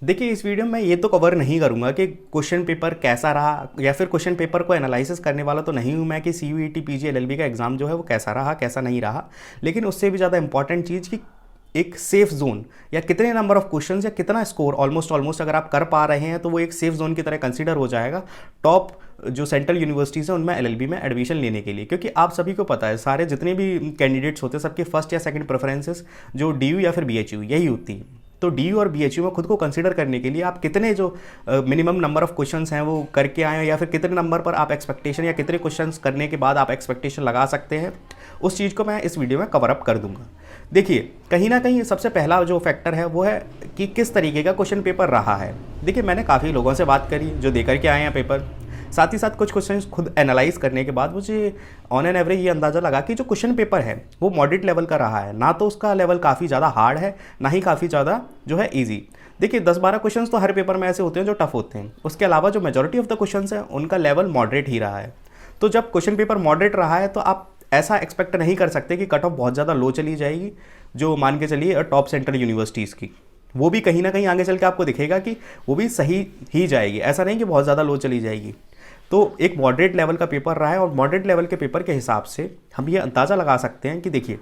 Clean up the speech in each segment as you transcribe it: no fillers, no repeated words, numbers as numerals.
देखिए, इस वीडियो में मैं ये तो कवर नहीं करूंगा कि क्वेश्चन पेपर कैसा रहा, या फिर क्वेश्चन पेपर को एनालिसिस करने वाला तो नहीं हूं मैं कि CUET PG LLB का एग्ज़ाम जो है वो कैसा रहा कैसा नहीं रहा। लेकिन उससे भी ज़्यादा इंपॉर्टेंट चीज़ कि एक सेफ जोन या कितने नंबर ऑफ क्वेश्चंस या कितना स्कोर ऑलमोस्ट अगर आप कर पा रहे हैं तो वो एक सेफ जोन की तरह कंसीडर हो जाएगा टॉप जो सेंट्रल यूनिवर्सिटीज़ हैं उनमें LLB में एडमिशन लेने के लिए। क्योंकि आप सभी को पता है, सारे जितने भी कैंडिडेट्स होते हैं सबके फर्स्ट या सेकंड प्रेफरेंसेस जो DU या फिर BHU यही होती है। तो DU और BHU में खुद को कंसीडर करने के लिए आप कितने जो मिनिमम नंबर ऑफ क्वेश्चंस हैं वो करके आए हैं, या फिर कितने नंबर पर आप एक्सपेक्टेशन या कितने क्वेश्चंस करने के बाद आप एक्सपेक्टेशन लगा सकते हैं, उस चीज़ को मैं इस वीडियो में कवर अप कर दूंगा। देखिए, कहीं ना कहीं सबसे पहला जो फैक्टर है वो है कि किस तरीके का क्वेश्चन पेपर रहा है। देखिए, मैंने काफ़ी लोगों से बात करी जो दे करके आए हैं पेपर, साथ ही साथ कुछ क्वेश्चंस खुद एनालाइज करने के बाद मुझे ऑन एन एवरेज ये अंदाज़ा लगा कि जो क्वेश्चन पेपर है वो मॉडरेट लेवल का रहा है। ना तो उसका लेवल काफ़ी ज़्यादा हार्ड है, ना ही काफ़ी ज़्यादा जो है ईजी। देखिए, 10-12 क्वेश्चंस तो हर पेपर में ऐसे होते हैं जो टफ होते हैं, उसके अलावा जो मेजॉरिटी ऑफ द क्वेश्चंस हैं उनका लेवल मॉडरेट ही रहा है। तो जब क्वेश्चन पेपर मॉडरेट रहा है तो आप ऐसा एक्सपेक्ट नहीं कर सकते कि कट ऑफ बहुत ज़्यादा लो चली जाएगी, जो मान के चलिए टॉप सेंट्रल यूनिवर्सिटीज़ की, वो भी कहीं ना कहीं आगे चल के आपको दिखेगा कि वो भी सही ही जाएगी, ऐसा नहीं कि बहुत ज़्यादा लो चली जाएगी। तो एक मॉडरेट लेवल का पेपर रहा है, और मॉडरेट लेवल के पेपर के हिसाब से हम ये अंदाज़ा लगा सकते हैं कि देखिए,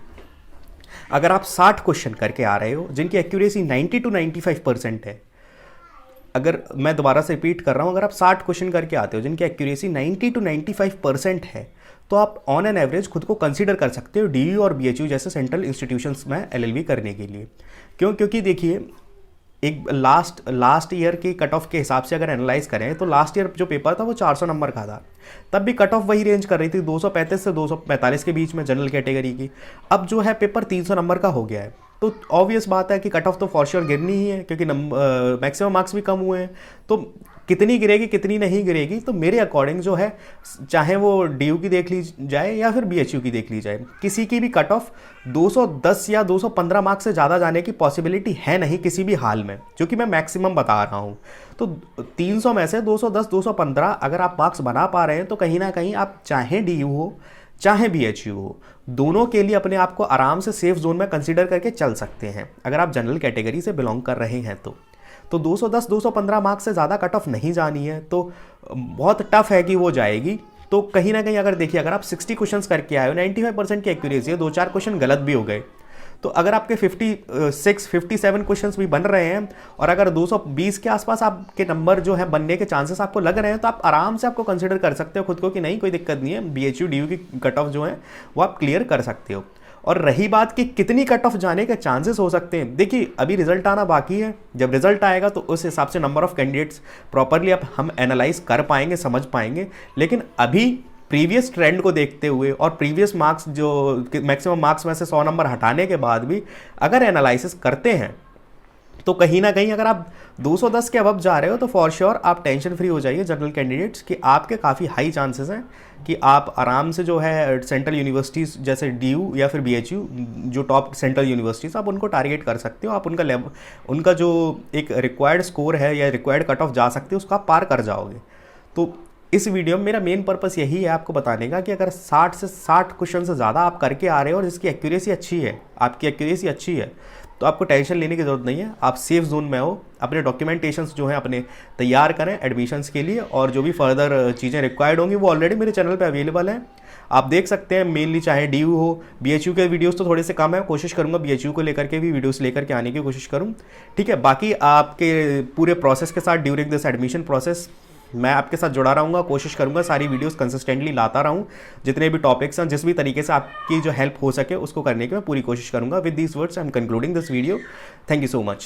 अगर आप 60 क्वेश्चन करके आ रहे हो जिनकी एक्यूरेसी 90 to 95% है, अगर मैं दोबारा से रिपीट कर रहा हूँ, अगर आप 60 क्वेश्चन करके आते हो जिनकी एक्यूरेसी 90 to 95% है, तो आप ऑन एन एवरेज खुद को कंसीडर कर सकते हो DU और BHU जैसे सेंट्रल इंस्टीट्यूशंस में LLB करने के लिए। क्यों? क्योंकि देखिए, एक लास्ट ईयर की कट ऑफ के हिसाब से अगर एनालाइज करें तो लास्ट ईयर जो पेपर था वो 400 नंबर का था, तब भी कट ऑफ वही रेंज कर रही थी 235 से 245 के बीच में जनरल कैटेगरी की। अब जो है पेपर 300 नंबर का हो गया है, तो ऑब्वियस बात है कि कट ऑफ तो फॉर श्योर गिरनी ही है, क्योंकि मैक्सिमम मार्क्स भी कम हुए हैं। तो कितनी गिरेगी कितनी नहीं गिरेगी, तो मेरे अकॉर्डिंग जो है, चाहे वो DU की देख ली जाए या फिर BHU की देख ली जाए, किसी की भी कट ऑफ 210 या 215 मार्क्स से ज़्यादा जाने की पॉसिबिलिटी है नहीं किसी भी हाल में, जो कि मैं मैक्सिमम बता रहा हूँ। तो 300 में से 210 215 अगर आप मार्क्स बना पा रहे हैं तो कहीं ना कहीं आप चाहे DU हो चाहे BHU हो, दोनों के लिए अपने आप को आराम से सेफ जोन में कंसीडर करके चल सकते हैं अगर आप जनरल कैटेगरी से बिलोंग कर रहे हैं तो 210 215 मार्क्स से ज़्यादा कट ऑफ नहीं जानी है, तो बहुत टफ है कि वो जाएगी। तो कहीं ना कहीं अगर देखिए, अगर आप 60 क्वेश्चंस करके आए हो, 95% की एक्यूरेसी है, 2-4 क्वेश्चन गलत भी हो गए, तो अगर आपके 57 क्वेश्चंस भी बन रहे हैं और अगर 220 के आसपास आपके नंबर जो है बनने के चांसेस आपको लग रहे हैं, तो आप आराम से आपको कंसिडर कर सकते हो खुद को कि नहीं, कोई दिक्कत नहीं है, BHU DU की कट ऑफ जो है वो आप क्लियर कर सकते हो। और रही बात कि कितनी कट ऑफ जाने के चांसेस हो सकते हैं, देखिए अभी रिजल्ट आना बाकी है, जब रिजल्ट आएगा तो उस हिसाब से नंबर ऑफ कैंडिडेट्स प्रॉपरली अब हम एनालाइज कर पाएंगे, समझ पाएंगे। लेकिन अभी प्रीवियस ट्रेंड को देखते हुए और प्रीवियस मार्क्स जो मैक्सिमम मार्क्स में से 100 नंबर हटाने के बाद भी अगर एनालिसिस करते हैं, तो कहीं ना कहीं अगर आप 210 के अबव जा रहे हो तो फॉर श्योर आप टेंशन फ्री हो जाइए जनरल कैंडिडेट्स, कि आपके काफ़ी हाई चांसेस हैं कि आप आराम से जो है सेंट्रल यूनिवर्सिटीज़ जैसे DU या फिर BHU जो टॉप सेंट्रल यूनिवर्सिटीज़, आप उनको टारगेट कर सकते हो। आप उनका लेवल, उनका जो एक रिक्वायर्ड स्कोर है या रिक्वायर्ड कट ऑफ जा सकते हो, उसको आप पार कर जाओगे। तो इस वीडियो में मेरा मेन पर्पस यही है आपको बताने का कि अगर 60 क्वेश्चन से ज़्यादा आप करके आ रहे हो और जिसकी एक्यूरेसी अच्छी है, आपकी एक्यूरेसी अच्छी है, तो आपको टेंशन लेने की ज़रूरत नहीं है, आप सेफ जोन में हो। अपने डॉक्यूमेंटेशंस जो हैं अपने तैयार करें एडमिशन्स के लिए, और जो भी फर्दर चीज़ें रिक्वायर्ड होंगी वो ऑलरेडी मेरे चैनल पे अवेलेबल हैं, आप देख सकते हैं। मेनली चाहे DU हो, BHU के वीडियोस तो थोड़े से कम है, कोशिश करूंगा BHU को लेकर के भी वीडियोस लेकर के आने की कोशिश करूं, ठीक है। बाकी आपके पूरे प्रोसेस के साथ ड्यूरिंग दिस एडमिशन प्रोसेस मैं आपके साथ जुड़ा रहूँगा, कोशिश करूँगा सारी वीडियोस कंसिस्टेंटली लाता रहूँ, जितने भी टॉपिक्स हैं जिस भी तरीके से आपकी जो हेल्प हो सके उसको करने की मैं पूरी कोशिश करूँगा। With these words I am concluding this video. Thank you so much.